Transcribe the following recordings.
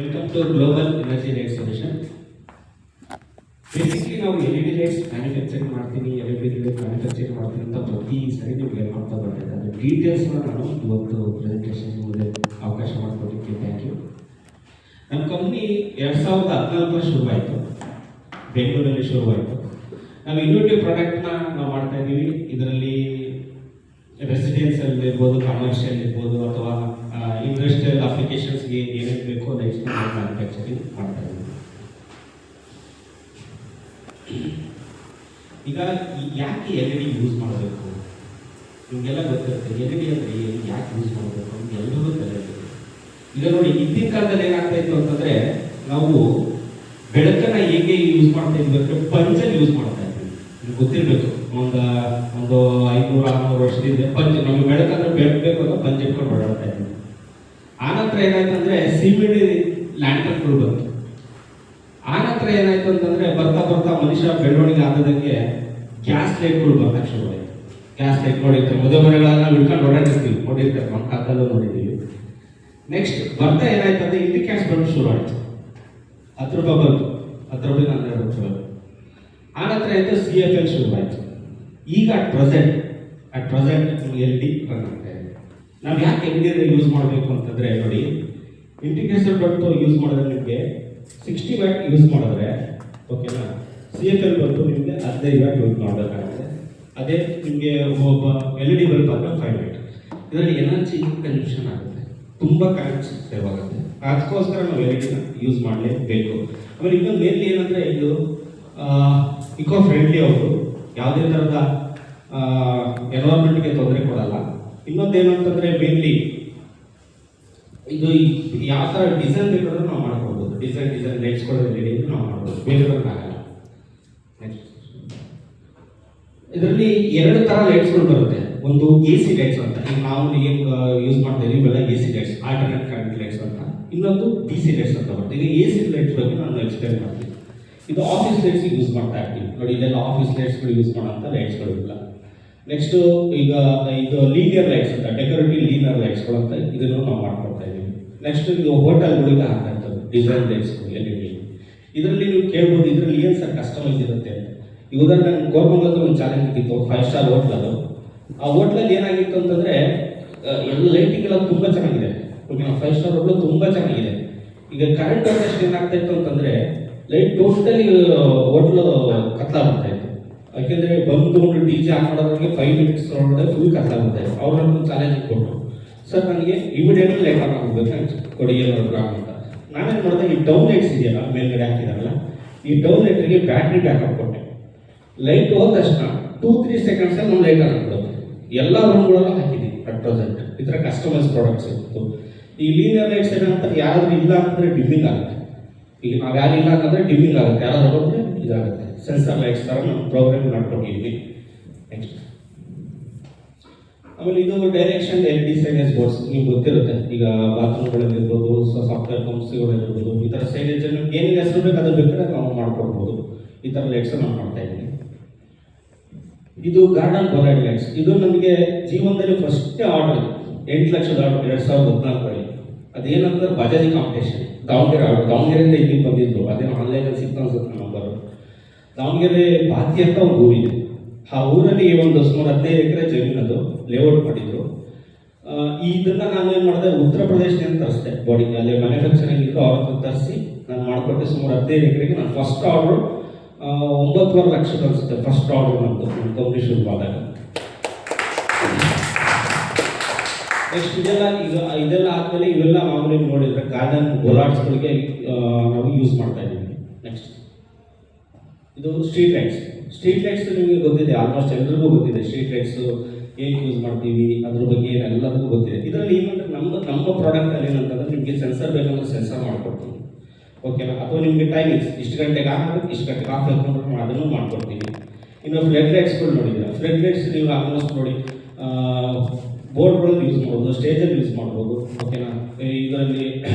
Welcome to global energy light solution. Basically ನಾವು LED lights manufacturing ಮಾಡ್ತೀನಿ, LED light manufacturing ಮಾಡ್ತೀನಿ ಅಂತ ಪ್ರತಿ ಸರಿ ನಿಮಗೆ ಮಾಡ್ತಾ ಬರ್ತಿದ್ದೆ. ಅದರ ಡೀಟೇಲ್ಸ್ನ ನಾನು ಇವತ್ತು ಪ್ರೆಸೆಂಟೇಷನ್ ಮುಂದೆ ಅವಕಾಶ ಮಾಡಿಕೊಟ್ಟಿದ್ದಕ್ಕೆ ಥ್ಯಾಂಕ್ ಯು. ನಮ್ಮ ಕಂಪ್ನಿ 2014 ಶುರುವಾಯಿತು, ಬೆಂಗಳೂರಲ್ಲಿ ಶುರುವಾಯಿತು. ನಾವು ಇನ್ನೋವೇಟಿವ್ ಪ್ರಾಡಕ್ಟ್ನ ನಾವು ಮಾಡ್ತಾ ಇದ್ದೀವಿ. ಇದರಲ್ಲಿ ರೆಸಿಡೆನ್ಸಿಯಲ್ ಇರ್ಬೋದು, ಕಮರ್ಷಿಯಲ್ ಇರ್ಬೋದು, ಅಥವಾ ಇಂಡಸ್ಟ್ರಿಯಲ್ ಅಪ್ಲಿಕೇಶನ್ಸ್ಗೆ ಏನೇನು ಬೇಕೋ ಲೈಟ್ಸ್ನ ಮ್ಯಾನುಫ್ಯಾಕ್ಚರಿಂಗ್ ಮಾಡ್ತಾ ಇದ್ದೀವಿ. ಈಗ ಯಾಕೆ LED ಯೂಸ್ ಮಾಡಬೇಕು ನಿಮಗೆಲ್ಲ ಗೊತ್ತಿರುತ್ತೆ. LED ಅಂದರೆ ಯಾಕೆ ಯೂಸ್ ಮಾಡಬೇಕು ಅಂತ ಎಲ್ರಿಗೂ ತಲೆಯಲ್ಲಿ. ಈಗ ನೋಡಿ, ಹಿಂದಿನ ಕಾಲದಲ್ಲಿ ಏನಾಗ್ತಾ ಇತ್ತು ಅಂತಂದರೆ, ನಾವು ಬೆಳಕನ್ನು ಹೇಗೆ ಯೂಸ್ ಮಾಡ್ತಾ ಇದ್ವಿ ಅಂದರೆ ಪಂಚಲ್ಲಿ ಯೂಸ್ ಮಾಡ್ತಾ ಇದ್ವಿ. ನಿಮ್ಗೆ ಗೊತ್ತಿರಬೇಕು, ಒಂದು 500-600 ವರ್ಷದಿಂದ ಪಂಚ್, ನಮಗೆ ಬೆಳಕಂದ್ರೆ ಬೇಕು ಅಂತ ಪಂಚ್ ಇಟ್ಕೊಂಡು ಓಡಾಡ್ತಾ ಇದ್ವಿ. ಆನಂತರ ಏನಾಯ್ತು ಅಂದರೆ ಸಿಮಿಡಿ ಲ್ಯಾಂಟರ್ಗಳು ಬಂತು. ಆನಂತರ ಏನಾಯ್ತು ಅಂತಂದರೆ ಬರ್ತಾ ಬರ್ತಾ ಮನುಷ್ಯ ಬೆಳವಣಿಗೆ ಆದದಂಗೆ ಗ್ಯಾಸ್ ಲೈಟ್ಗಳು ಬರ್ತಕ್ಕೆ ಶುರುವಾಯಿತು. ಗ್ಯಾಸ್ ಲೈಟ್ ನೋಡಿರ್ತಾರೆ, ಮದುವೆ ಮನೆಗಳನ್ನ ಹಿಡ್ಕೊಂಡು ಓಡಾಡಿರ್ತೀವಿ, ನೋಡಿರ್ತಾರೆ, ನಮ್ಮ ಕಾಲದಲ್ಲೂ ನೋಡಿದ್ದೀವಿ. ನೆಕ್ಸ್ಟ್ ಬರ್ತಾ ಏನಾಯ್ತು ಅಂದರೆ ಇಂಡಿಕೇಟ್ಸ್ ಬರೋದು ಶುರು ಆಯಿತು. 10 ರೂಪಾಯಿ ಬಂತು, 10 ರೂಪಾಯಿ 12 ರೂಪಾಯಿ. ಆನಂತರ ಆಯಿತು CFL ಶುರುವಾಯಿತು. ಈಗ ಅಟ್ ಪ್ರೆಸೆಂಟ್ LED ರನ್ ಆಗ್ತಾ ಇದೆ. ನಾವು ಯಾಕೆ LED ಯೂಸ್ ಮಾಡಬೇಕು ಅಂತಂದರೆ, ನೋಡಿ, ಇಂಟಿಗ್ರೇಟೆಡ್ ಬಂತು ಯೂಸ್ ಮಾಡಿದ್ರೆ ನಿಮಗೆ 60 ವ್ಯಾಟ್ ಯೂಸ್ ಮಾಡಿದ್ರೆ, ಓಕೆನಾ, CFL ಬಂತು ನಿಮಗೆ 15 ವ್ಯಾಟ್ ಯೂಸ್ ಮಾಡಬೇಕಾಗುತ್ತೆ. ಅದೇ ನಿಮಗೆ ಒಬ್ಬ LED ಬಲ್ಬ್ ಆದರೆ 5 ವ್ಯಾಟ್. ಇದರಲ್ಲಿ ಎನರ್ಜಿ ಕನ್ಸಂಪ್ಷನ್ ಆಗುತ್ತೆ, ತುಂಬ ಕರೆಂಟ್ ಸೇವ್ ಆಗುತ್ತೆ. ಅದಕ್ಕೋಸ್ಕರ ನಾವು LED ಯೂಸ್ ಮಾಡಲೇಬೇಕು. ಆಮೇಲೆ ಇನ್ನೊಂದು ಮೇನ್ಲಿ ಏನಂದರೆ, ಇದು ಇಕೋ ಫ್ರೆಂಡ್ಲಿ. ಅವರು ಯಾವುದೇ ಥರದ ಎನ್ವೈರ್ಮೆಂಟ್ಗೆ ತೊಂದರೆ ಕೊಡಲ್ಲ. ಇನ್ನೊಂದೇನು ಅಂತಂದರೆ, ಮೇನ್ಲಿ ಇದು ಯಾವ ಥರ ಡಿಸೈನ್ ಬೇಕಾದ್ರೂ ನಾವು ಮಾಡ್ಕೊಳ್ಬೋದು. ಡಿಸೈನ್ ಲೈಟ್ಸ್ ಕೊಡೋದು LED ನಾವು ಮಾಡ್ಬೋದು, ಬೇರೆ ಆಗಲ್ಲ. ನೆಕ್ಸ್ಟ್, ಇದರಲ್ಲಿ 2 ಥರ ಲೈಟ್ಸ್ಗಳು ಬರುತ್ತೆ. ಒಂದು AC ಲೈಟ್ಸ್ ಅಂತ, ಈಗ ನಾವು ಏನು ಯೂಸ್ ಮಾಡ್ತಾ ಇದೀವಿ ಇವೆಲ್ಲ AC lights, alternate current lights ಅಂತ. ಇನ್ನೊಂದು DC ಲೈಟ್ಸ್ ಅಂತ ಬರುತ್ತೆ. ಈಗ AC ಲೈಟ್ಸ್ ಬಗ್ಗೆ ನಾನು ಎಕ್ಸ್ಪ್ಲೇನ್ ಮಾಡ್ತೀನಿ. ಇದು ಆಫೀಸ್ ಲೈಟ್ಸ್ ಯೂಸ್ ಮಾಡ್ತಾ ಇರ್ತೀವಿ ನೋಡಿ, ಇದೆಲ್ಲ ಆಫೀಸ್ ಲೈಟ್ಸ್ಗಳು ಯೂಸ್ ಮಾಡೋಂಥ ಲೈಟ್ಸ್ಗಳು ಇಲ್ಲ. ನೆಕ್ಸ್ಟು ಈಗ ಇದು ಲೀನಿಯರ್ ಲೈಟ್ಸ್ ಅಂತ, ಡೆಕೋರೇಟಿವ್ ಲೀನಿಯರ್ ಲೈಟ್ಸ್ಗಳು ಅಂತ, ಇದನ್ನು ನಾವು ಮಾಡ್ಕೊಳ್ತಾ ಇದ್ದೀವಿ. ನೆಕ್ಸ್ಟ್ ಇದು ಹೋಟೆಲ್ಗಳಿಗೆ ಹಾಕ್ತಾ ಇರ್ತದೆ ಡಿಸೈನ್ ಲೈಟ್ಸ್ಗಳು LED. ಇದರಲ್ಲಿ ನೀವು ಕೇಳ್ಬೋದು, ಇದರಲ್ಲಿ ಏನು ಸರ್ ಕಸ್ಟಮೈಸ್ ಇರುತ್ತೆ ಅಂತ. ಈಗ ಉದಾಹರಣೆ ಕೋರ್ಮಂಗಲದಲ್ಲಿ ಒಂದು ಚಾಲೆಂಜ್ ಇತ್ತು, 5 ಸ್ಟಾರ್ ಹೋಟ್ಲದು. ಆ ಹೋಟ್ಲಲ್ಲಿ ಏನಾಗಿತ್ತು ಅಂತಂದರೆ, ಎಲ್ಲ ಲೈಟಿಂಗ್ ತುಂಬ ಚೆನ್ನಾಗಿದೆ. 5 ಸ್ಟಾರ್ ಹೋಟ್ಲು ತುಂಬ ಚೆನ್ನಾಗಿದೆ. ಈಗ ಕರೆಂಟ್ ಅಷ್ಟು ಏನಾಗ್ತಾ ಇತ್ತು ಅಂತಂದರೆ, ಲೈಟ್ ಟೋಟಲಿ ಹೋಟ್ಲು ಕತ್ಲಾಗ್ತಾ ಇತ್ತು. ಯಾಕೆಂದರೆ ಬಂದು DJ ಆನ್ ಮಾಡೋದ್ರಿಗೆ 5 ಮಿನಿಟ್ಸ್ ಒಳಗಡೆ ಫುಲ್ ಕತ್ಲಾಗುತ್ತೆ. ಅವ್ರನ್ನ ಚಾಲೆಂಜ್ ಕೊಟ್ಟು, ಸರ್ ನನಗೆ ಇಮಿಡಿಯೇಟ್ಲಿ ಲೈಟ್ ಆನ್ ಆಗಬೇಕು ಕೊಡಿ ಏನಾದ್ರು ಅಂತ. ನಾನೇನು ಮಾಡಿದೆ, ಈ ಡೌನ್ ಲೈಟ್ಸ್ ಇದೆಯಲ್ಲ ಮೇಲ್ಗಡೆ ಹಾಕಿದಾರಲ್ಲ, ಈ ಡೌನ್ ಲೈಟ್ರಿಗೆ ಬ್ಯಾಟ್ರಿ ಬ್ಯಾಕಪ್ ಕೊಟ್ಟೆ. ಲೈಟ್ ಹೋದ ತಕ್ಷಣ 2-3 ಸೆಕೆಂಡ್ಸಲ್ಲಿ ನಮ್ಮ ಲೈಟ್ ಆನ್ ಆಗ್ಬಿಡುತ್ತೆ. ಎಲ್ಲ ರೂಮ್ಗಳಲ್ಲೂ ಹಾಕಿದ್ದೀವಿ ಅಟ್ ಪ್ರೆಸೆಂಟ್. ಈ ಥರ ಕಸ್ಟಮೈಸ್ ಪ್ರಾಡಕ್ಟ್ಸ್ ಇತ್ತು. ಈ ಲೀನಿಯರ್ ಲೈಟ್ಸ್ ಏನಂತ, ಯಾರಾದರೂ ಇಲ್ಲ ಅಂತಂದರೆ ಡಿಮ್ಮಿಂಗ್ ಆಗುತ್ತೆ. ಈಗ ನಾವು ಯಾರಿಲ್ಲ ಅಂತಂದರೆ ಡಿಮ್ಮಿಂಗ್ ಆಗುತ್ತೆ, ಯಾರಾದರೂ ಬಂದರೆ ಇದಾಗುತ್ತೆ. ಸೆನ್ಸರ್ ಲೈಟ್ಸ್ ಥರ ನಾವು ಪ್ರೋಗ್ರಾಮ್ ಮಾಡ್ಕೊಂಡಿದ್ದೀವಿ. ನೆಕ್ಸ್ಟ್, ಆಮೇಲೆ ಇದು ಡೈರೆಕ್ಷನ್ LED ಸೈನೇಜ್ ಬೋರ್ಡ್ಸ್ ನಿಮ್ಗೆ ಗೊತ್ತಿರುತ್ತೆ. ಈಗ ಬಾತ್ರೂಮ್ಗಳಲ್ಲಿರ್ಬೋದು, ಸಾಫ್ಟ್ವೇರ್ ಕಂಪ್ನಿಗಳಿರ್ಬೋದು, ಈ ಥರ ಸೈನೇಜ್ ನಿಮ್ಗೆ ಏನೇನು ಹೆಸರು ಬೇಕು ಅದ್ರ ಬೇಕಾದ್ರೆ ನಾವು ಮಾಡ್ಕೊಡ್ಬೋದು. ಈ ಥರ ಲೈಟ್ಸ್ ನಾವು ಮಾಡ್ತಾ ಇದ್ದೀವಿ. ಇದು ಗಾರ್ಡನ್ ಬೋಲೈಡ್ ಲೈಟ್ಸ್. ಇದು ನಮಗೆ ಜೀವನದಲ್ಲಿ ಫಸ್ಟ್ ಆರ್ಡರ್, 8 ಲಕ್ಷದ ಆರ್ಡರ್ 2014ರಲ್ಲಿ. ಅದೇನಂದ್ರೆ ಬಜಾಜ್ ಕಾಂಪಿಟೇಷನ್, ದಾವಣಗೆರೆಯಿಂದ ಇಲ್ಲಿಗೆ ಬಂದಿದ್ರು. ಅದೇನು ಆನ್ಲೈನಲ್ಲಿ ಸಿಗ್ತಾ ಅನ್ಸುತ್ತೆ ನಂಬರು. ದಾವಣಗೆರೆ ಬಾತಿ ಅಂತ ಒಂದು ಊರಿದೆ. ಆ ಊರಲ್ಲಿ ಒಂದು ಸುಮಾರು 15 ಎಕರೆ ಜಮೀನದು ಲೇಔಟ್ ಮಾಡಿದ್ರು. ಇದನ್ನು ನಾನು ಏನು ಮಾಡಿದೆ, ಉತ್ತರ ಪ್ರದೇಶದಿಂದ ತರಿಸಿದೆ. ಬಾಡಿ ಅಲ್ಲಿ ಮ್ಯಾನುಫ್ಯಾಕ್ಚರಿಂಗ್ ಇದ್ದು ಅವ್ರ ಹತ್ರ ತರಿಸಿ ನಾನು ಮಾಡಿಕೊಟ್ಟೆ. ಸುಮಾರು 15 ಎಕರೆಗೆ ನಾನು ಫಸ್ಟ್ ಆರ್ಡ್ರು 9.5 ಲಕ್ಷದ ಅನಿಸುತ್ತೆ ಫಸ್ಟ್ ಆರ್ಡ್ರು ನಂದು, ನನ್ನ ಕಂಪ್ನಿ ಶುರುವಾದಾಗ. ನೆಕ್ಸ್ಟ್ ಇದೆಲ್ಲ ಆದಮೇಲೆ ಇವೆಲ್ಲ ಮಾಮೂಲಿ ನೋಡಿದರೆ ಗಾರ್ಡನ್ ಬೋಲಾರ್ಡ್ಸ್ಗಳಿಗೆ ನಾವು ಯೂಸ್ ಮಾಡ್ತಾ ಇದ್ದೀವಿ. ನೆಕ್ಸ್ಟ್, ಇದು ಸ್ಟ್ರೀಟ್ ಲೈಟ್ಸ್ ನಿಮಗೆ ಗೊತ್ತಿದೆ, ಆಲ್ಮೋಸ್ಟ್ ಎಲ್ರಿಗೂ ಗೊತ್ತಿದೆ. ಸ್ಟ್ರೀಟ್ ಲೈಟ್ಸು ಹೇಗೆ ಯೂಸ್ ಮಾಡ್ತೀವಿ ಅದ್ರ ಬಗ್ಗೆ ಎಲ್ಲರಿಗೂ ಗೊತ್ತಿದೆ. ಇದರಲ್ಲಿ ಏನಂದರೆ ನಮ್ಮ ಪ್ರಾಡಕ್ಟಲ್ಲಿ ಏನಂತಂದರೆ, ನಿಮಗೆ ಸೆನ್ಸರ್ ಬೇಕಂದ್ರೆ ಸೆನ್ಸರ್ ಮಾಡಿಕೊಡ್ತೀವಿ, ಓಕೆನಾ. ಅಥವಾ ನಿಮಗೆ ಟೈಮಿಂಗ್ಸ್ ಇಷ್ಟು ಗಂಟೆಗೆ ಆನ್ ಆಗಬೇಕು, ಇಷ್ಟು ಗಂಟೆಗೆ ಆಫ್ ಹಾಕೊಂಡ್ರೆ ಅದನ್ನು ಮಾಡ್ಕೊಡ್ತೀವಿ. ಇನ್ನು ಫ್ಲಡ್ ಲೈಟ್ಸ್ಗಳು ನೋಡಿದ್ದೀರಾ. ಫ್ಲಡ್ ಲೈಟ್ಸ್ ನೀವು ಆಲ್ಮೋಸ್ಟ್ ನೋಡಿ ಬೋರ್ಡ್ಗಳಲ್ಲಿ ಯೂಸ್ ಮಾಡ್ಬೋದು, ಸ್ಟೇಜಲ್ಲಿ ಯೂಸ್ ಮಾಡ್ಬೋದು, ಓಕೆನಾ. ಇದರಲ್ಲಿ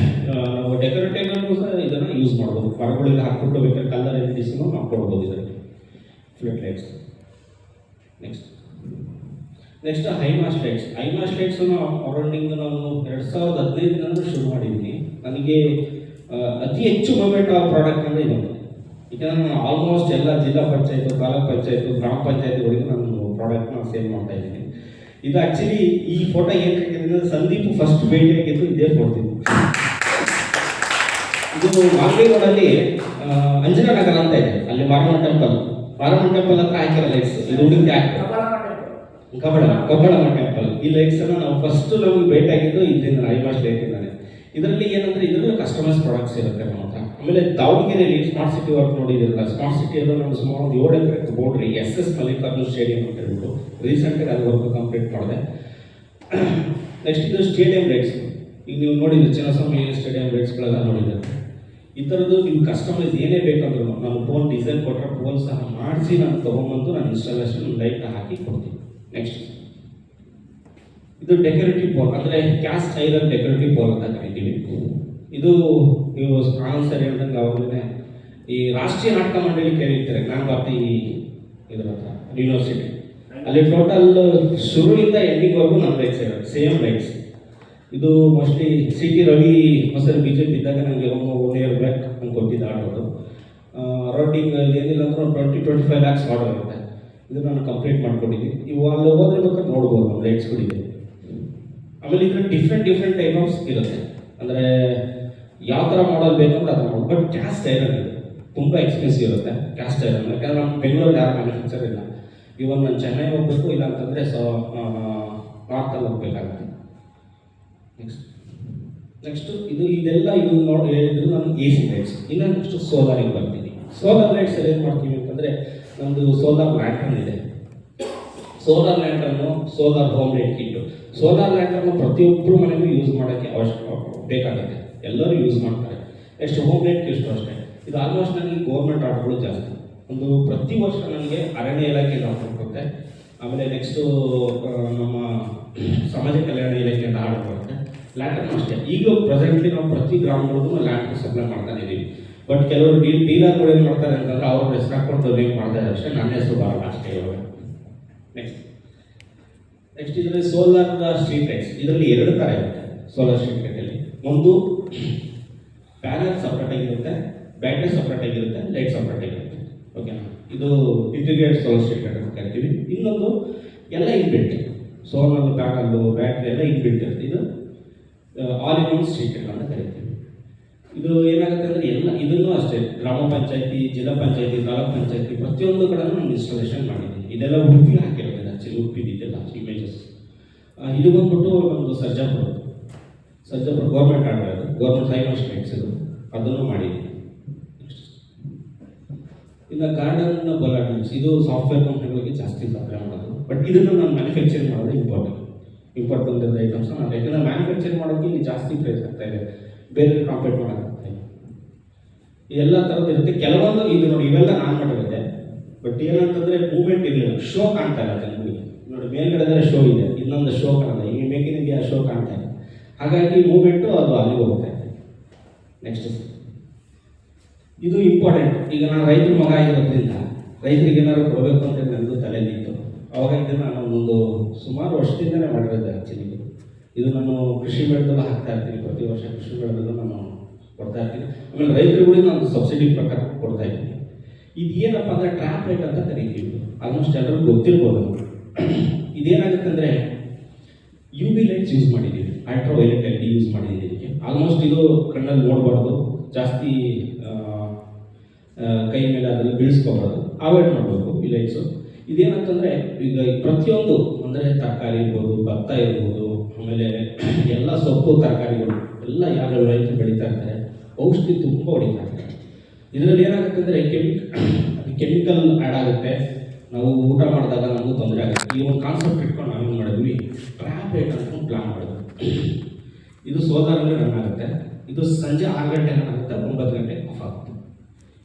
ನಾವು ಡೆಕೋರೇಟಿವ್ಗೂ ಸಹ ಇದನ್ನು ಯೂಸ್ ಮಾಡ್ಬೋದು. ಮರಗಳಿಗೆ ಹಾಕ್ಬಿಟ್ಟು ಬೇಕಾದ್ರೆ ಕಲರ್ LEDಸನ್ನು ಮಾಡ್ಕೊಡ್ಬೋದು ಇದರಲ್ಲಿ flood lights. Next high mast lights. ಅರೌಂಡಿಂಗ್ ನಾನು 2015 ಶುರು ಮಾಡಿದ್ದೀನಿ. ನನಗೆ ಅತಿ ಹೆಚ್ಚು ಮೂವ್ಮೆಂಟ್ ಆ ಪ್ರಾಡಕ್ಟ್ ಅಂದರೆ ಇದೊಂದು. ಈಗ ನಾನು ಆಲ್ಮೋಸ್ಟ್ ಎಲ್ಲ ಜಿಲ್ಲಾ ಪಂಚಾಯತ್, ತಾಲೂಕ್ ಪಂಚಾಯತ್, ಗ್ರಾಮ ಪಂಚಾಯತ್ವರೆಗೂ ನಾನು ಪ್ರಾಡಕ್ಟ್ನ ಸೇಲ್ ಮಾಡ್ತಾ ಇದ್ದೀನಿ. ಇದು ಆ್ಯಕ್ಚುಲಿ ಈ ಫೋಟೋ ಏನು ಹಾಕಿದ್ರೆ ಸಂದೀಪ್ ಫಸ್ಟ್ ಭೇಟಿಯಾಗಿದ್ದು ಇದೇ ಫೋಟೋ. ಇದು ಮಾಗಡಿ ರೋಡಲ್ಲಿ ಅಂಜನಾ ನಗರ ಅಂತ ಇದೆ, ಅಲ್ಲಿ ಮಾರಮ್ಮ ಟೆಂಪಲ್ ಹತ್ರ ಹಾಕಿರೋ ಲೈಟ್ಸ್. ಇದು ಹುಡುಗಿ ಕಬ್ಬಳಮ್ಮ ಟೆಂಪಲ್. ಈ ಲೈಟ್ಸ್ ಅನ್ನು ನಾವು ಫಸ್ಟ್ ನಮಗೆ ಭೇಟಿಯಾಗಿದ್ದು ಇದರಿಂದ ಐಮಾಸ್ ಲೈಟ್ ಇದ್ದಾನೆ. ಇದರಲ್ಲಿ ಏನಂದ್ರೆ ಇದರಲ್ಲೂ ಕಸ್ಟಮೈಸ್ ಪ್ರಾಡಕ್ಟ್ಸ್ ಇರುತ್ತೆ ನಮ್ಮ ಹತ್ರ. ಆಮೇಲೆ ದಾವಣಗೆರೆಯಲ್ಲಿ ಸ್ಮಾರ್ಟ್ ಸಿಟಿ ವರ್ಕ್ ನೋಡಿದಿರಲ್ಲ, ಸ್ಮಾರ್ಟ್ ಸಿಟಿಯಲ್ಲೂ ನಾವು ಸುಮಾರು 7 ಎಕರೆ ತಗೊಂಡ್ರಿ SS ಮಲ್ಲಿಕಾರ್ಜುನ್ ಸ್ಟೇಡಿಯಂ ಅಂತ ಹೇಳ್ಬಿಟ್ಟು ರೀಸೆಂಟಾಗಿ ಅದು ವರ್ಕ್ ಕಂಪ್ಲೀಟ್ ಮಾಡಿದೆ. ನೆಕ್ಸ್ಟ್ ಇದು ಸ್ಟೇಡಿಯಂ ಲೈಟ್ಸ್. ಈಗ ನೀವು ನೋಡಿದ್ರೆ ಚಿನ್ನಸ್ವಾಮಿ ಸ್ಟೇಡಿಯಂ ಲೈಟ್ಸ್ಗಳೆಲ್ಲ ನೋಡಿದ್ರೆ ಈ ಥರದ್ದು ನೀವು ಕಸ್ಟಮೈಸ್ ಏನೇ ಬೇಕಂದ್ರೂ ನಾನು ಫೋನ್ ಡಿಸೈನ್ ಕೊಟ್ಟರೆ ಫೋನ್ ಸಹ ಮಾಡಿಸಿ ನಾನು ತೊಗೊಂಬಂದು ನಾನು ಇನ್ಸ್ಟಾಲೇಷನ್ ಲೈಟ್ನ ಹಾಕಿ ಕೊಡ್ತೀನಿ. ನೆಕ್ಸ್ಟ್ ಇದು ಡೆಕೋರೇಟಿವ್ ಪೋಲ್, ಅಂದರೆ ಕ್ಯಾಸ್ಟ್ ಐರನ್ ಡೆಕೋರೇಟಿವ್ ಪೋಲ್ ಅಂತ ಕರಿತೀವಿ. ಇದು ನೀವು ಆನ್ಸರ್ ಹೇಳ್ದಂಗೆ ಅವಾಗಲೇ ಈ ರಾಷ್ಟ್ರೀಯ ನಾಟಕ ಮಂಡಳಿ ಕೇಳಿರ್ತಾರೆ ಜ್ಞಾನಭಾರತಿ ಇದರ ಹತ್ರ ಯೂನಿವರ್ಸಿಟಿ, ಅಲ್ಲಿ ಟೋಟಲ್ ಶುರುವಿಂದ ಎಂಡಿಂಗ್ವರೆಗೂ ನಮ್ಮ ಲೈಟ್ಸ್ ಇರೋದು ಸೇಮ್ ಲೈಟ್ಸ್. ಇದು ಮೋಸ್ಟ್ಲಿ CT ರವಿ ಹೊಸರು BJP ಇದ್ದಾಗ ನನಗೆ 1 ಇಯರ್ ಬ್ಯಾಕ್ ನಂಗೆ ಕೊಟ್ಟಿದ್ದು ಆಡೋದು. ಅರೌಂಡಿಂಗ್ ಏನಿಲ್ಲ ಅಂದ್ರೆ 20-25 lakhs ಆರ್ಡರ್ ಇರುತ್ತೆ. ಇದು ನಾನು ಕಂಪ್ಲೀಟ್ ಮಾಡ್ಕೊಂಡಿದ್ದೀನಿ. ಇವು ಅಲ್ಲಿ ಹೋದ್ರೆ ಬೇಕಾದ್ರೆ ನೋಡ್ಬೋದು ನಮ್ಮ ಲೈಟ್ಸ್ಗಳಿದೆ. ಆಮೇಲೆ ಇದ್ರಲ್ಲಿ ಡಿಫ್ರೆಂಟ್ ಟೈಪ್ ಆಫ್ ಇರುತ್ತೆ, ಅಂದರೆ ಯಾವ ಥರ ಮಾಡಲ್ ಬೇಕಂದ್ರೆ ಅದು ಮಾಡಿ. ಬಟ್ ಕ್ಯಾಸ್ಟ್ ಐರನ್ ಇದೆ, ತುಂಬ ಎಕ್ಸ್ಪೆನ್ಸಿವ್ ಇರುತ್ತೆ ಕ್ಯಾಸ್ಟ್ ಐರನ್. ಯಾಕಂದರೆ ನಮ್ಮ ಬೆಂಗಳೂರಲ್ಲಿ ಯಾರು ಮ್ಯಾನುಫ್ಯಾಕ್ಚರ್ ಇಲ್ಲ. ಇವನ್ ನಾನು ಚೆನ್ನೈ ಹೋಗ್ಬೇಕು, ಇಲ್ಲ ಅಂತಂದರೆ ನಾರ್ತಲ್ಲಿ ಹೋಗ್ಬೇಕಾಗುತ್ತೆ. ನೆಕ್ಸ್ಟ್ ಇದೆಲ್ಲ ಹೇಳಿದ್ರು ನಾನು AC ಲೈಟ್ಸ್. ಇನ್ನು ನೆಕ್ಸ್ಟ್ ಸೋಲಾರಿಗೆ ಬರ್ತೀನಿ. ಸೋಲಾರ್ ಲೈಟ್ಸ್ ಏನು ಮಾಡ್ತೀವಿ ಅಂತಂದರೆ ನಮ್ಮದು ಸೋಲಾರ್ ಲ್ಯಾಂಟರ್ನ್ ಇದೆ. Solar lantern, solar home light kit. Solar lantern ಪ್ರತಿಯೊಬ್ಬರು ಮನೆಗೂ ಯೂಸ್ ಮಾಡೋಕ್ಕೆ ಬೇಕಾಗುತ್ತೆ, ಎಲ್ಲರೂ ಯೂಸ್ ಮಾಡ್ತಾರೆ. ಎಷ್ಟು ಹೋಮ್ ಲೈಟ್ ಕಿಟ್ಟು ಅಷ್ಟೇ. ಇದು ಆಲ್ಮೋಸ್ಟ್ ನನಗೆ ಗೌರ್ಮೆಂಟ್ ಆರ್ಡರ್ಗಳು ಜಾಸ್ತಿ. ಒಂದು ಪ್ರತಿ ವರ್ಷ ನನಗೆ ಅರಣ್ಯ ಇಲಾಖೆಯಿಂದ ಆರ್ಡರ್ ಕೊಡುತ್ತೆ. ಆಮೇಲೆ ನೆಕ್ಸ್ಟು ನಮ್ಮ ಸಮಾಜ ಕಲ್ಯಾಣ ಇಲಾಖೆಯಿಂದ ಆರ್ಡರ್ ಬರುತ್ತೆ. ಲ್ಯಾಂಟರ್ನು ಅಷ್ಟೇ. ಈಗ ಪ್ರೆಸೆಂಟ್ಲಿ ನಾವು ಪ್ರತಿ ಗ್ರಾಮಗಳಿಗೂ ಲ್ಯಾಂಟರ್ ಸಪ್ಲೈ ಮಾಡ್ತಾನೆ ಇದ್ದೀವಿ. ಬಟ್ ಕೆಲವರು ಡೀಲರ್ಗಳು ಏನು ಮಾಡ್ತಾರೆ ಅಂತಂದ್ರೆ ಅವ್ರ ಹೆಸರು ಹಾಕೊಂಡು ಬೇಕು ಮಾಡ್ತಾರೆ ಅಷ್ಟೇ, ನನ್ನ ಹೆಸರು ಬರಲ್ಲ ಅಷ್ಟೇ ಇವಾಗ. ನೆಕ್ಸ್ಟ್ ಇದರಲ್ಲಿ ಸೋಲಾರ್ ಸ್ಟ್ರೀಟ್ ಲೈಟ್ಸ್. ಇದರಲ್ಲಿ 2 ಥರ ಇರುತ್ತೆ ಸೋಲಾರ್ ಸ್ಟ್ರೀಟ್ ಲೈಟಲ್ಲಿ. ಒಂದು ಪ್ಯಾನಲ್ ಸಪ್ರೇಟ್ ಆಗಿರುತ್ತೆ, ಬ್ಯಾಟ್ರಿ ಸಪ್ರೇಟ್ ಆಗಿರುತ್ತೆ, ಲೈಟ್ ಸಪ್ರೇಟ್ ಆಗಿರುತ್ತೆ. ಓಕೆನಾ? ಇದು ಇಂಟಿಗ್ರೇಟೆಡ್ ಸೋಲಾರ್ ಸ್ಟ್ರೀಟ್ ಲೈಟ್ ಅಂತ ಕರಿತೀವಿ. ಇನ್ನೊಂದು ಎಲ್ಲ ಇನ್ಬಿಲ್ಟ್, ಸೋಲಾರ್ ಪ್ಯಾನಲ್ಲು ಬ್ಯಾಟ್ರಿ ಎಲ್ಲ ಇನ್ಬಿಲ್ಟ್ ಇರುತ್ತೆ. ಇದು all in one street light ಅಂತ ಕರಿತೀವಿ. ಇದು ಏನಾಗುತ್ತೆ ಅಂದರೆ ಎಲ್ಲ ಇದನ್ನು ಅಷ್ಟೇ ಗ್ರಾಮ ಪಂಚಾಯತಿ, ಜಿಲ್ಲಾ ಪಂಚಾಯತಿ, ತಾಲೂಕ್ ಪಂಚಾಯತಿ ಪ್ರತಿಯೊಂದು ಕಡೆ ನಾನು ಇನ್ಸ್ಟಾಲೇಷನ್ ಮಾಡಿದ್ದೀನಿ. ಇದೆಲ್ಲ ಉಡುಪಿ ಹಾಕಿರೋದು, ಆ್ಯಕ್ಚುಲಿ ಉಡುಪಿದಿದೆಲ್ಲ ಇಮೇಜಸ್. ಇದು ಬಂದ್ಬಿಟ್ಟು ನಮ್ಮದು ಸರ್ಜಾಪುರ ಗೌರ್ಮೆಂಟ್ ಆರ್ಡರ್, ಅದು ಗೌರ್ಮೆಂಟ್ ಹೈಮಾಸ್ಟ್ ಲೈಟ್ಸ್ ಇದು, ಅದನ್ನು ಮಾಡಿದ್ದೀನಿ. ಇನ್ನು ಗಾರ್ಡನ್ ಬಲಾಟನ್ಸ್, ಇದು ಸಾಫ್ಟ್ವೇರ್ ಕಂಪ್ನಿಗಳಿಗೆ ಜಾಸ್ತಿ ಸಪ್ಲೈ ಮಾಡೋದು. ಬಟ್ ಇದನ್ನು ನಾನು ಮ್ಯಾನುಫ್ಯಾಕ್ಚರಿಂಗ್ ಮಾಡೋದು ಇಂಪಾರ್ಟ್ ಬಂದಿರೋ ಐಟಮ್ಸ್ ನಾನು, ಯಾಕಂದರೆ ಮ್ಯಾನುಫ್ಯಾಕ್ಚರಿಂಗ್ ಮಾಡೋಕ್ಕೆ ಇಲ್ಲಿ ಜಾಸ್ತಿ ಪ್ರೈಸ್ ಆಗ್ತಾ ಇದೆ, ಬೇರೆ ಕಾಂಪೇಟ್ ಮಾಡೋಕ್ಕಾಗ್ತಾ ಇದೆ. ಎಲ್ಲ ಥರದ್ದು ಇರುತ್ತೆ. ಕೆಲವೊಂದು ಇದು ನೋಡಿ ಇವೆಲ್ಲ ನಾನು ಮಾಡಿರುತ್ತೆ. ಬಟ್ ಏನಂತಂದರೆ ಮೂವ್ಮೆಂಟ್ ಇರಲಿಲ್ಲ, ಶೋ ಕಾಣ್ತಾ ಇಲ್ಲ ಜನಗಳಿಗೆ. ನೋಡಿ ಮೇಲ್ಗಡೆ ಶೋ ಇದೆ, ಇನ್ನೊಂದು ಶೋ ಕಾಣಲ್ಲ. ಈಗ ಮೇಕ್ ಇನ್ ಇಂಡಿಯಾ ಶೋ ಕಾಣ್ತಾ ಇದೆ, ಹಾಗಾಗಿ ಮೂವ್ಮೆಂಟು ಅದು ಅಲ್ಲಿಗೆ ಹೋಗ್ತಾ ಇದೆ. ನೆಕ್ಸ್ಟ್ ಇದು ಇಂಪಾರ್ಟೆಂಟ್. ಈಗ ನಾನು ರೈತರ ಮಗ ಆಗಿರೋದ್ರಿಂದ ರೈತರಿಗೆ ಏನಾದ್ರು ಕೊಡಬೇಕು ಅಂತ ನನಗೂ ತಲೆಯಲ್ಲಿತ್ತು. ಅವಾಗ ಇದನ್ನು ನಾನು ಒಂದು ಸುಮಾರು ವರ್ಷದಿಂದಲೇ ಮಾಡಿರೋದು ಆ್ಯಕ್ಚುಲಿ. ಇದು ನಾನು ಕೃಷಿ ಮೇಳದಲ್ಲೂ ಹಾಕ್ತಾ ಇರ್ತೀನಿ, ಪ್ರತಿ ವರ್ಷ ಕೃಷಿ ಮೇಳದಲ್ಲೂ ನಾನು ಕೊಡ್ತಾ ಇರ್ತೀನಿ. ಆಮೇಲೆ ರೈತರುಗಳಿಗೆ ನಾನು ಸಬ್ಸಿಡಿ ಪ್ರಕಾರ ಕೊಡ್ತಾ ಇದ್ದೀನಿ. ಇದು ಏನಪ್ಪ ಅಂದರೆ ಟ್ರ್ಯಾಪ್ ಲೈಟ್ ಅಂತ ಕರಿತೀವಿ. ಆಲ್ಮೋಸ್ಟ್ ಎಲ್ಲರಿಗೂ ಗೊತ್ತಿರ್ಬೋದು. ಇದೇನಾಗುತ್ತೆ ಅಂದರೆ UV ಲೈಟ್ಸ್ ಯೂಸ್ ಮಾಡಿದ್ದೀವಿ, ಅಲ್ಟ್ರಾ ವೈಲೆಟ್ ಲೈಟ್ ಯೂಸ್ ಮಾಡಿದ್ದೀನಿ ಇದಕ್ಕೆ. ಆಲ್ಮೋಸ್ಟ್ ಇದು ಕಣ್ಣಲ್ಲಿ ನೋಡಬಾರ್ದು, ಜಾಸ್ತಿ ಕೈ ಮೇಲೆ ಅದನ್ನು ಬೀಳಿಸ್ಕೋಬಾರ್ದು, ಅವಾಯ್ಡ್ ಮಾಡಬೇಕು ಈ ಲೈಟ್ಸು. ಇದೇನಂತಂದರೆ ಈಗ ಪ್ರತಿಯೊಂದು ಅಂದರೆ ತರಕಾರಿ ಇರ್ಬೋದು, ಭತ್ತ ಇರ್ಬೋದು, ಆಮೇಲೆ ಎಲ್ಲ ಸೊಪ್ಪು ತರಕಾರಿಗಳು ಎಲ್ಲ ಯಾರು ರೈತರು ಬೆಳೀತಾ ಇರ್ತಾರೆ, ಔಷಧಿ ತುಂಬ ಹೊಡಿತಾ ಇರ್ತಾರೆ. ಇದರಲ್ಲಿ ಏನಾಗುತ್ತೆ ಅಂದರೆ ಕೆಮಿಕಲ್ ಆ್ಯಡ್ ಆಗುತ್ತೆ. ನಾವು ಊಟ ಮಾಡಿದಾಗ ನಮಗೂ ತೊಂದರೆ ಆಗುತ್ತೆ. ಈ ಒಂದು ಕಾನ್ಸೆಪ್ಟ್ ಇಟ್ಕೊಂಡು ನಾವೇನು ಮಾಡಿದ್ವಿ, ಟ್ರ್ಯಾಪ್ ಲೈಟ್ ಅಂತ ಪ್ಲಾನ್ ಮಾಡಿದ್ವಿ. ಇದು ಸೋಲಾರಲ್ಲಿ ರನ್ ಆಗುತ್ತೆ. ಇದು ಸಂಜೆ 6 ಗಂಟೆಗೆ ರನ್ ಆಗುತ್ತೆ, 9 ಗಂಟೆಗೆ ಆಫ್ ಆಗುತ್ತೆ.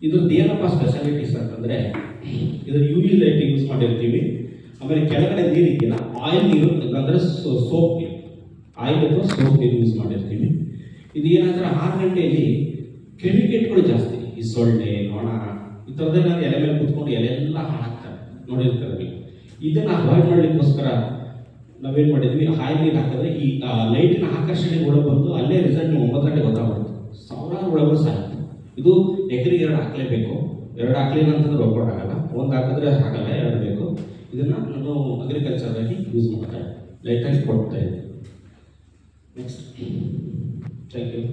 ಇದ್ರದ್ದು ಏನಪ್ಪ ಸ್ಪೆಷಾಲಿಟೀಸ್ ಅಂತಂದರೆ ಇದು UV ಲೈಟ್ ಯೂಸ್ ಮಾಡಿರ್ತೀವಿ. ಆಮೇಲೆ ಕೆಳಗಡೆ ನೀರಿಗಿಲ್ಲ, ಆಯಿಲ್ ನೀರು ಅಂದರೆ ಸೋಪ್ ನೀರು, ಆಯಿಲ್ ಅಥವಾ ಸೋಪ್ ನೀರು ಯೂಸ್ ಮಾಡಿರ್ತೀವಿ. ಇದು ಏನಂದರೆ 6 ಗಂಟೆಯಲ್ಲಿ ಕೆಮಿಕೇಟ್ಗಳು ಜಾಸ್ತಿ, ಈ ಸೊಳ್ಳೆ, ನೊಣ ಈ ಥರದ್ದೆಲ್ಲ ಎಲೆ ಮೇಲೆ ಕೂತ್ಕೊಂಡು ಎಲೆಲ್ಲ ಹಾಳಾಗ್ತವೆ, ನೋಡಿರ್ತಾರೆ ನೀವು. ಇದನ್ನು ಅವಾಯ್ಡ್ ಮಾಡಲಿಕ್ಕೋಸ್ಕರ ನಾವೇನು ಮಾಡಿದ್ವಿ, ಆಯಿಲ್ ನೀರು ಹಾಕಿದ್ರೆ ಈ ಲೈಟಿನ ಆಕರ್ಷಣೆ ಕೂಡ ಬಂದು ಅಲ್ಲೇ ರಿಸಲ್ಟ್ 9 ಗಂಟೆ ಗೊತ್ತಾಗ್ಬಿಡುತ್ತೆ. ಸಾವಿರಾರು ಒಳಗಳು ಸಾಯ್ತು. ಇದು ಎಕರೆಗೆ 2 ಹಾಕಲೇಬೇಕು. 2 ಹಾಕ್ಲಿಲ್ಲ ಅಂತಂದ್ರೆ ವರ್ಕೌಟ್ ಆಗಲ್ಲ. 1 ಹಾಕಿದ್ರೆ ಆಗಲ್ಲ, 2 ಬೇಕು. ಇದನ್ನು ನಾನು ಅಗ್ರಿಕಲ್ಚರಲ್ಲಿ ಯೂಸ್ ಮಾಡ್ತಾ ಇದ್ದೆ, ಲೈಟಾಗಿ ಕೊಡ್ತಾ ಇದ್ದೆ. Next, thank you.